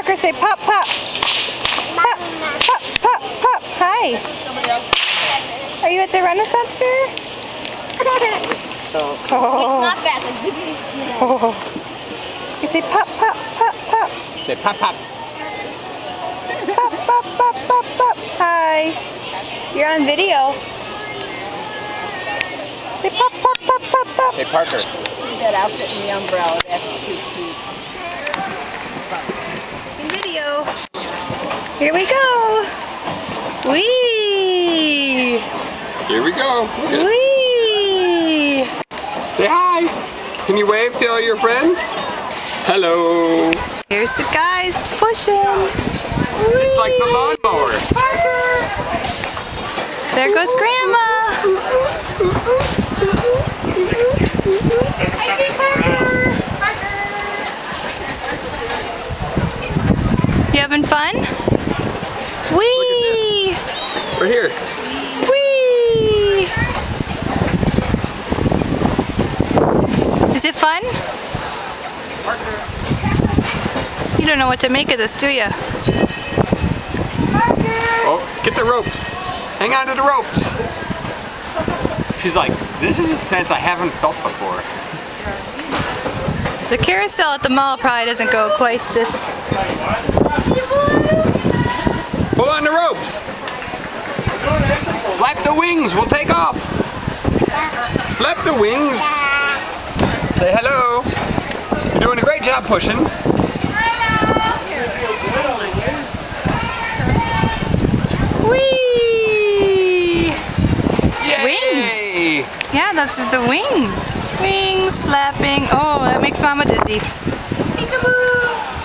Parker, say pop, pop. Pop, pop, pop, pop. Hi. Are you at the Renaissance Fair? So cool. Oh. You say pop, pop, pop, pop. say pop, pop. Pop, pop, pop, pop, pop. Hi. You're on video. Say pop, pop, pop, pop, pop. Hey, Parker. That outfit and the umbrella, that's too cute. In video. Here we go. Whee! Here we go. Whee! Say hi. Can you wave to all your friends? Hello. Here's the guys pushing. It's like the lawnmower. Parker! There goes Grandma. You having fun? Whee! We're here. Whee! Is it fun? You don't know what to make of this, do you? Oh, get the ropes. Hang on to the ropes. She's like, this is a sense I haven't felt before. The carousel at the mall probably doesn't go quite this. Pull on the ropes. Flap the wings. We'll take off. Flap the wings. Say hello. You're doing a great job pushing. Whee! Yay! Wings. Yeah, that's the wings. Wings flapping. Oh, that makes Mama dizzy. Peekaboo!